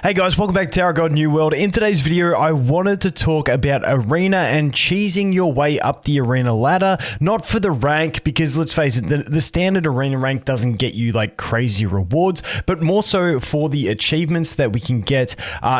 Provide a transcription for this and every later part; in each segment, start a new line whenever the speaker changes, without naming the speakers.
Hey guys, welcome back to Tower of God New World. In today's video, I wanted to talk about arena and cheesing your way up the arena ladder. Not for the rank, because let's face it, the standard arena rank doesn't get you like crazy rewards, but more so for the achievements that we can get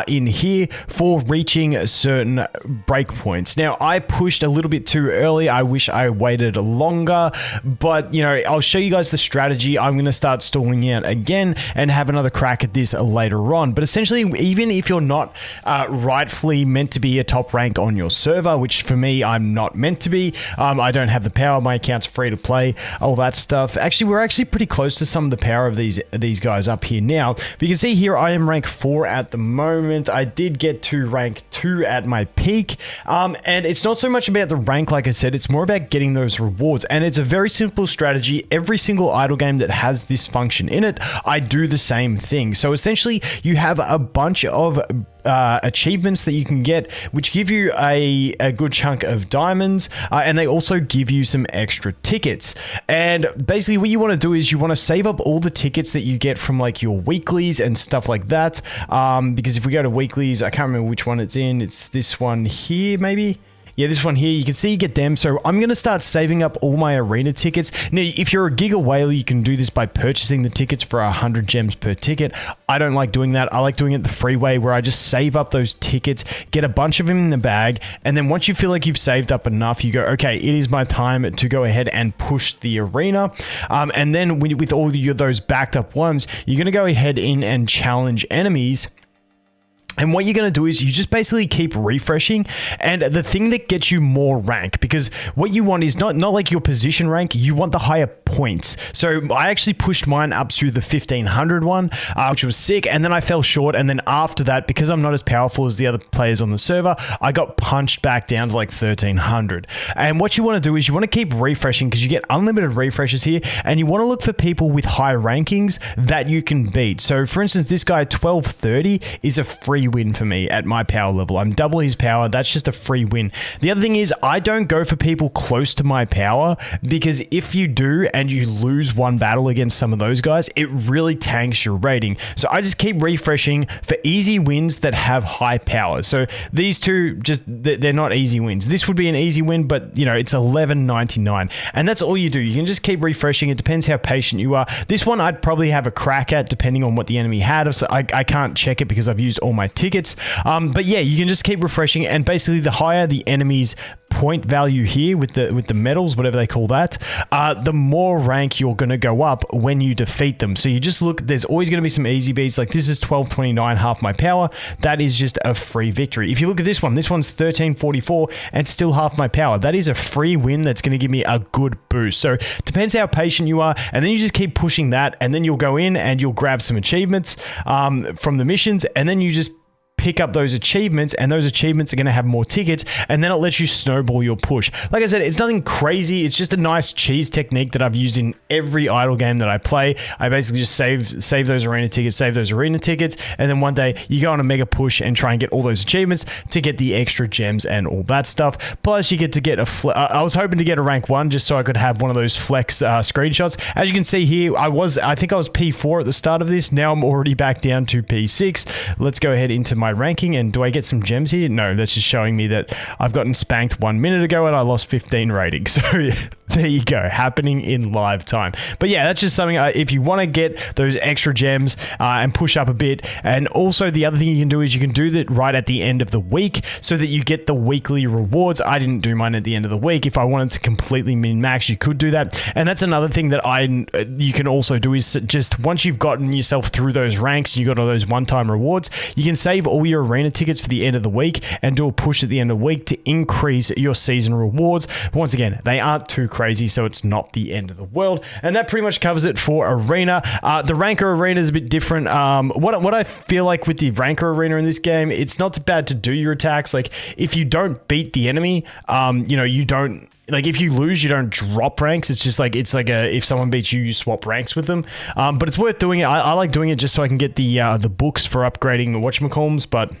in here for reaching certain breakpoints. Now, I pushed a little bit too early. I wish I waited longer, but you know, I'll show you guys the strategy. I'm going to start stalling out again and have another crack at this later on. But essentially, even if you're not rightfully meant to be a top rank on your server, which for me, I'm not meant to be. I don't have the power. My account's free to play, all that stuff. Actually, we're actually pretty close to some of the power of these guys up here now. But you can see here, I am rank 4 at the moment. I did get to rank 2 at my peak. And it's not so much about the rank, like I said, it's more about getting those rewards. And it's a very simple strategy. Every single idle game that has this function in it, I do the same thing. So essentially, you have a bunch of achievements that you can get, which give you a good chunk of diamonds, and they also give you some extra tickets. And basically what you want to do is you want to save up all the tickets that you get from like your weeklies and stuff like that, because if we go to weeklies, I can't remember which one it's in. It's this one here, maybe. Yeah, this one here, you can see you get them. So I'm going to start saving up all my arena tickets. Now, if you're a Giga Whale, you can do this by purchasing the tickets for 100 gems per ticket. I don't like doing that. I like doing it the free way, where I just save up those tickets, get a bunch of them in the bag, and then once you feel like you've saved up enough, you go, okay, it is my time to go ahead and push the arena. And then with all those backed up ones, you're going to go ahead in and challenge enemies. And what you're going to do is you just basically keep refreshing, and the thing that gets you more rank, because what you want is not like your position rank, you want the higher points. So I actually pushed mine up to the 1500 one, which was sick, and then I fell short, and then after that, because I'm not as powerful as the other players on the server, I got punched back down to like 1300. And what you want to do is you want to keep refreshing, because you get unlimited refreshes here, and you want to look for people with high rankings that you can beat. So for instance, this guy 1230 is a free win for me at my power level. I'm double his power. That's just a free win. The other thing is, I don't go for people close to my power, because if you do and you lose one battle against some of those guys, it really tanks your rating. So I just keep refreshing for easy wins that have high power. So these two, just they're not easy wins. This would be an easy win, but you know, it's 1199, and that's all you do. You can just keep refreshing. It depends how patient you are. This one I'd probably have a crack at depending on what the enemy had. So I can't check it because I've used all my tickets. But yeah, you can just keep refreshing, and basically the higher the enemy's point value here with the medals, whatever they call that, the more rank you're going to go up when you defeat them. So you just look, there's always going to be some easy beats. Like this is 1229, half my power. That is just a free victory. If you look at this one's 1344 and still half my power. That is a free win that's going to give me a good boost. So depends how patient you are, and then you just keep pushing that, and then you'll go in and you'll grab some achievements from the missions, and then you just pick up those achievements, and those achievements are going to have more tickets, and then it lets you snowball your push. Like I said, it's nothing crazy. It's just a nice cheese technique that I've used in every idle game that I play. I basically just save those arena tickets, and then one day you go on a mega push and try and get all those achievements to get the extra gems and all that stuff. Plus you get to get I was hoping to get a rank 1 just so I could have one of those flex screenshots. As you can see here, I think I was P4 at the start of this. Now I'm already back down to P6. Let's go ahead into my ranking, and do I get some gems here? No, that's just showing me that I've gotten spanked 1 minute ago and I lost 15 rating. So there you go, happening in live time. But yeah, that's just something, if you want to get those extra gems and push up a bit. And also the other thing you can do is you can do that right at the end of the week so that you get the weekly rewards. I didn't do mine at the end of the week. If I wanted to completely min-max, you could do that. And that's another thing that you can also do, is just once you've gotten yourself through those ranks and you got all those one-time rewards, you can save all your arena tickets for the end of the week and do a push at the end of the week to increase your season rewards. Once again, they aren't too crazy, so it's not the end of the world. And that pretty much covers it for arena. The Rancor arena is a bit different. What I feel like with the Rancor arena in this game, it's not bad to do your attacks. Like if you don't beat the enemy, you know, you don't, like if you lose, you don't drop ranks. It's just like, it's like if someone beats you, you swap ranks with them. But it's worth doing it. I like doing it just so I can get the books for upgrading the whatchamacallums, but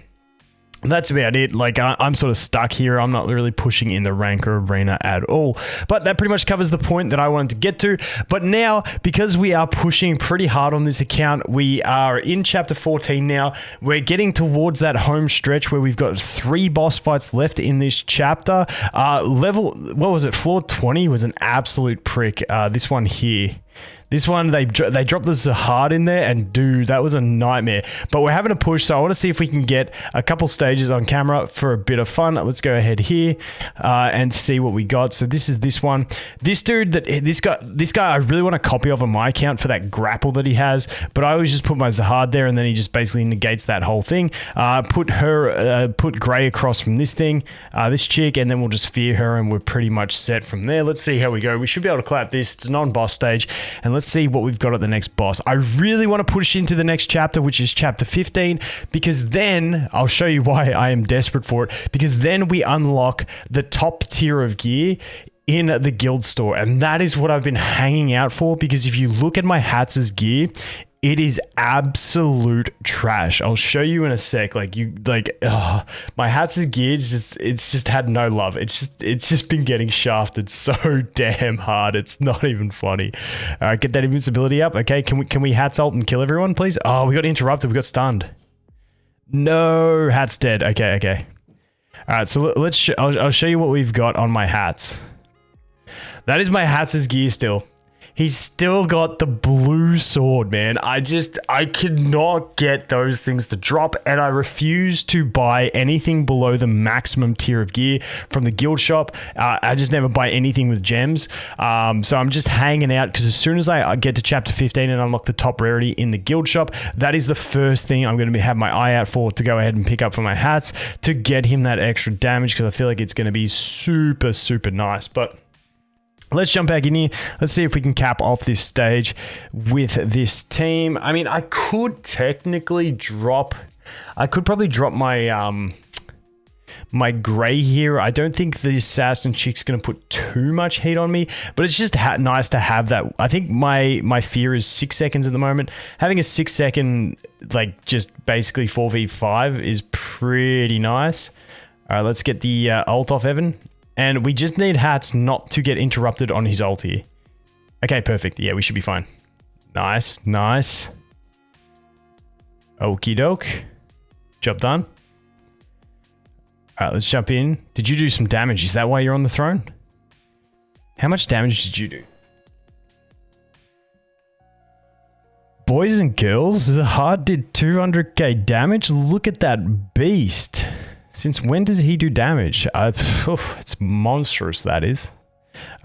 That's about it. Like, I'm sort of stuck here. I'm not really pushing in the Rancor arena at all. But that pretty much covers the point that I wanted to get to. But now, because we are pushing pretty hard on this account, we are in chapter 14 now. We're getting towards that home stretch where we've got 3 boss fights left in this chapter. Level, what was it? Floor 20 was an absolute prick. This one here. This one, they dropped the Zahard in there, and dude, that was a nightmare. But we're having a push, so I want to see if we can get a couple stages on camera for a bit of fun. Let's go ahead here and see what we got. So this is this one. This dude, this guy, I really want to copy off on my account for that grapple that he has, but I always just put my Zahard there, and then he just basically negates that whole thing. Put Grey across from this thing, this chick, and then we'll just fear her, and we're pretty much set from there. Let's see how we go. We should be able to clap this. It's a non-boss stage, and let's see what we've got at the next boss. I really want to push into the next chapter, which is chapter 15, because then I'll show you why I am desperate for it, because then we unlock the top tier of gear in the guild store, and that is what I've been hanging out for, because if you look at my Hats' gear, it is absolute trash. I'll show you in a sec. My Hats' gear it's just had no love. It's just been getting shafted so damn hard. It's not even funny. All right, get that invincibility up. Okay, can we Hats ult and kill everyone, please? Oh, we got interrupted. We got stunned. No, Hats dead. Okay. All right, so I'll show you what we've got on my Hats. That is my Hats' gear still. He's still got the blue sword, man. I could not get those things to drop, and I refuse to buy anything below the maximum tier of gear from the guild shop. I just never buy anything with gems. So I'm just hanging out, because as soon as I get to chapter 15 and unlock the top rarity in the guild shop, that is the first thing I'm going to have my eye out for to go ahead and pick up for my Hats to get him that extra damage, because I feel like it's going to be super, super nice. But let's jump back in here. Let's see if we can cap off this stage with this team. I mean, I could technically drop... I could probably drop my my Grey here. I don't think the assassin chick's going to put too much heat on me, but it's just nice to have that. I think my fear is 6 seconds at the moment. Having a 6 second, like, just basically 4v5 is pretty nice. All right, let's get the ult off Evan. And we just need Hats not to get interrupted on his ult here. Okay, perfect. Yeah, we should be fine. Nice. Okie doke. Job done. All right, let's jump in. Did you do some damage? Is that why you're on the throne? How much damage did you do? Boys and girls, Zahard did 200k damage. Look at that beast. Since when does he do damage? It's monstrous, that is.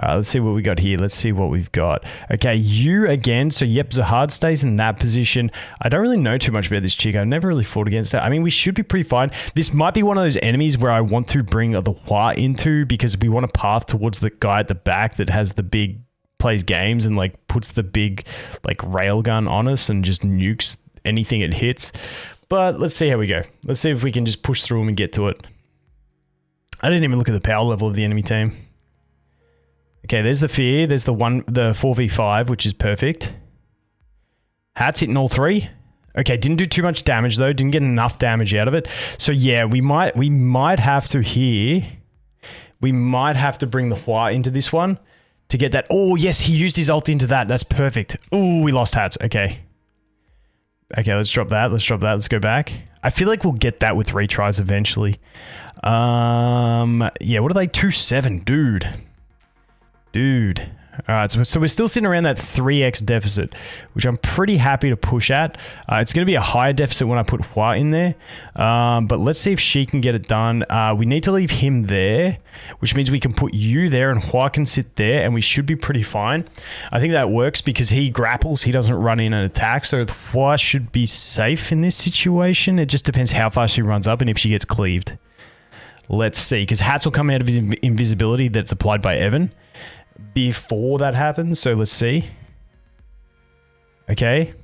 Let's see what we got here. Let's see what we've got. Okay, you again. So, yep, Zahard stays in that position. I don't really know too much about this chick. I've never really fought against her. I mean, we should be pretty fine. This might be one of those enemies where I want to bring the Hua into, because we want to path towards the guy at the back that has the big, plays games and, like, puts the big, like, railgun on us and just nukes anything it hits. But let's see how we go. Let's see if we can just push through them and get to it. I didn't even look at the power level of the enemy team. Okay, there's the fear. There's the 4v5, which is perfect. Hats hitting all 3. Okay, didn't do too much damage though. Didn't get enough damage out of it. So yeah, we might have to here. We might have to bring the Hua into this one to get that. Oh yes, he used his ult into that. That's perfect. Oh, we lost Hats. Okay. Okay, let's drop that. Let's go back. I feel like we'll get that with retries eventually. Yeah, what are they? 2-7, dude. All right, so we're still sitting around that 3x deficit, which I'm pretty happy to push at. It's going to be a higher deficit when I put Hua in there, but let's see if she can get it done. We need to leave him there, which means we can put you there and Hua can sit there, and we should be pretty fine. I think that works because he grapples. He doesn't run in and attack, so Hua should be safe in this situation. It just depends how far she runs up and if she gets cleaved. Let's see, because Hats will come out of his invisibility that's applied by Evan before that happens, so let's see. Okay.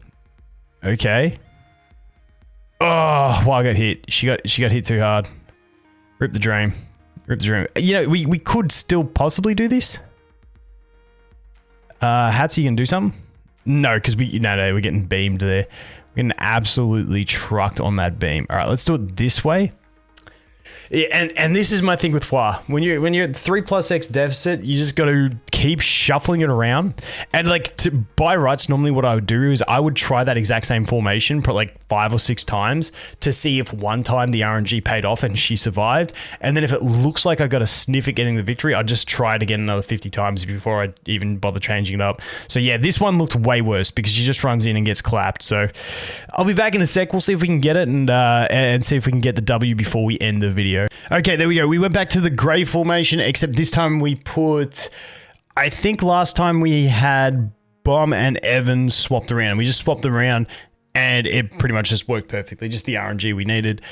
Oh, well, I got hit. She got hit too hard. Rip the dream. You know, we could still possibly do this. Hats, you can do something? No, because we're getting beamed there. We're getting absolutely trucked on that beam. All right, let's do it this way. Yeah, and this is my thing with Hua. When you're at 3+X deficit, you just got to keep shuffling it around. And like by rights, normally what I would do is I would try that exact same formation for like 5 or 6 times to see if one time the RNG paid off and she survived. And then if it looks like I got a sniff at getting the victory, I'd just try it again another 50 times before I even bother changing it up. So yeah, this one looked way worse because she just runs in and gets clapped. So I'll be back in a sec. We'll see if we can get it and see if we can get the W before we end the video. Okay, there we go. We went back to the gray formation, except this time we put... I think last time we had Bomb and Evan swapped around. We just swapped them around and it pretty much just worked perfectly. Just the RNG we needed.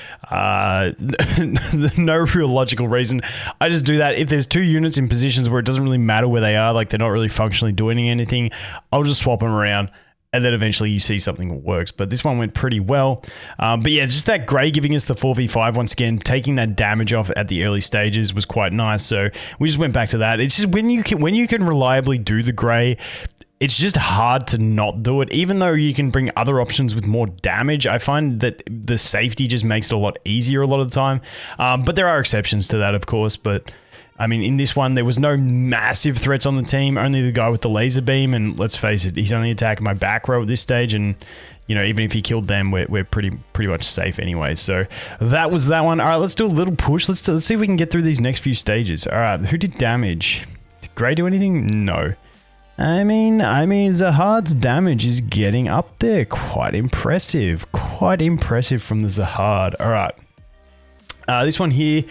No real logical reason. I just do that. If there's 2 units in positions where it doesn't really matter where they are, like they're not really functionally doing anything, I'll just swap them around. And then eventually you see something that works. But this one went pretty well. But yeah, just that gray giving us the 4v5 once again, taking that damage off at the early stages was quite nice. So we just went back to that. It's just when you can reliably do the gray, it's just hard to not do it. Even though you can bring other options with more damage, I find that the safety just makes it a lot easier a lot of the time. But there are exceptions to that, of course. But I mean, in this one, there was no massive threats on the team, only the guy with the laser beam, and let's face it, he's only attacking my back row at this stage, and, you know, even if he killed them, we're pretty much safe anyway. So that was that one. All right, let's do a little push. Let's see if we can get through these next few stages. All right, who did damage? Did Gray do anything? No. I mean, Zahard's damage is getting up there. Quite impressive. Quite impressive from the Zahard. All right. This one here,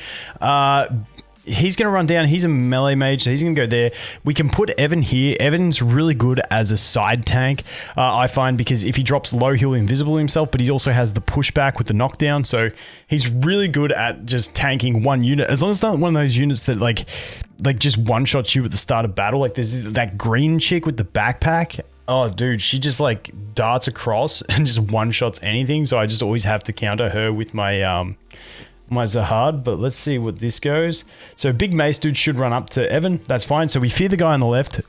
he's going to run down. He's a melee mage, so he's going to go there. We can put Evan here. Evan's really good as a side tank, I find, because if he drops low, he'll invisible himself, but he also has the pushback with the knockdown, so he's really good at just tanking one unit. As long as it's not one of those units that like just one-shots you at the start of battle. Like there's that green chick with the backpack. Oh, dude, she just like darts across and just one-shots anything, so I just always have to counter her with my... my Zahard, but let's see what this goes. So big mace dude should run up to Evan. That's fine. So we fear the guy on the left.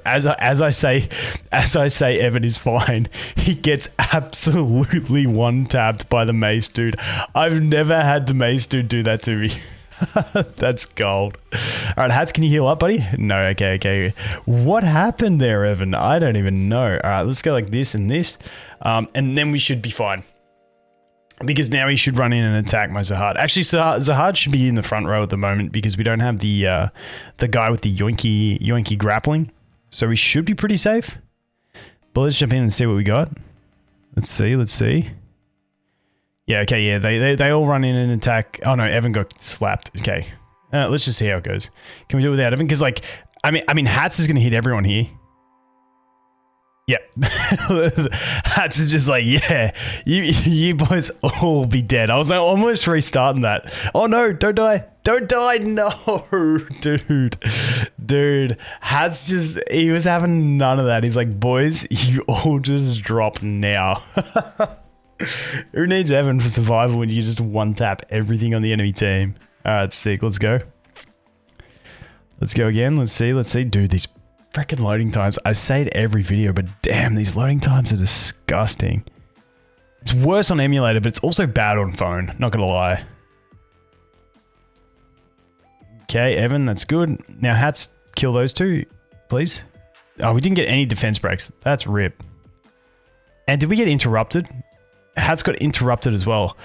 As I say, Evan is fine. He gets absolutely one-tapped by the mace dude. I've never had the mace dude do that to me. That's gold. All right, Hats, can you heal up, buddy? No, okay. What happened there, Evan? I don't even know. All right, let's go like this and this, and then we should be fine. Because now he should run in and attack my Zahard. Actually, Zahard should be in the front row at the moment because we don't have the guy with the yoinky grappling. So we should be pretty safe. But let's jump in and see what we got. Let's see. Yeah, okay, yeah, they all run in and attack. Oh no, Evan got slapped. Okay, let's just see how it goes. Can we do it without Evan? Because like, I mean, Hats is going to hit everyone here. Yep. Hats is just like, yeah, you boys all be dead. I was like almost restarting that. Oh no, don't die. Don't die. No, dude. Hats just, he was having none of that. He's like, boys, you all just drop now. Who needs Evan for survival when you just one tap everything on the enemy team? All right, sick. Let's go. Let's go again. Let's see. Dude, these freaking loading times. I say it every video, but damn, these loading times are disgusting. It's worse on emulator, but it's also bad on phone. Not gonna lie. Okay, Evan, that's good. Now, Hats, kill those two, please. Oh, we didn't get any defense breaks. That's rip. And did we get interrupted? Hats got interrupted as well.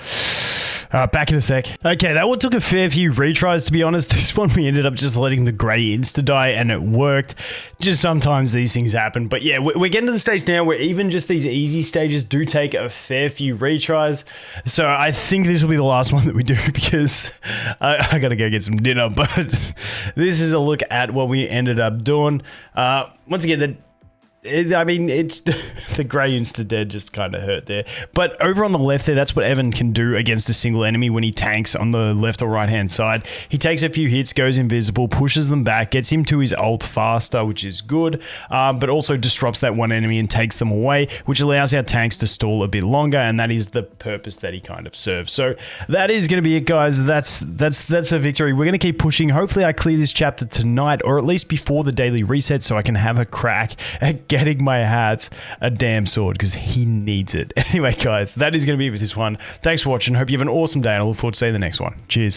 Back in a sec. Okay, that one took a fair few retries, to be honest. This one we ended up just letting the grey insta-die and it worked. Just sometimes these things happen. But yeah, we're getting to the stage now where even just these easy stages do take a fair few retries. So I think this will be the last one that we do because I gotta go get some dinner. But this is a look at what we ended up doing. Once again, it's the grey insta-dead just kind of hurt there. But over on the left there, that's what Evan can do against a single enemy when he tanks on the left or right hand side. He takes a few hits, goes invisible, pushes them back, gets him to his ult faster, which is good, but also disrupts that one enemy and takes them away, which allows our tanks to stall a bit longer, and that is the purpose that he kind of serves. So that is going to be it, guys. That's a victory. We're going to keep pushing. Hopefully I clear this chapter tonight, or at least before the daily reset, so I can have a crack at getting my Hats a damn sword because he needs it. Anyway, guys, that is going to be it with this one. Thanks for watching. Hope you have an awesome day, and I look forward to seeing you in the next one. Cheers.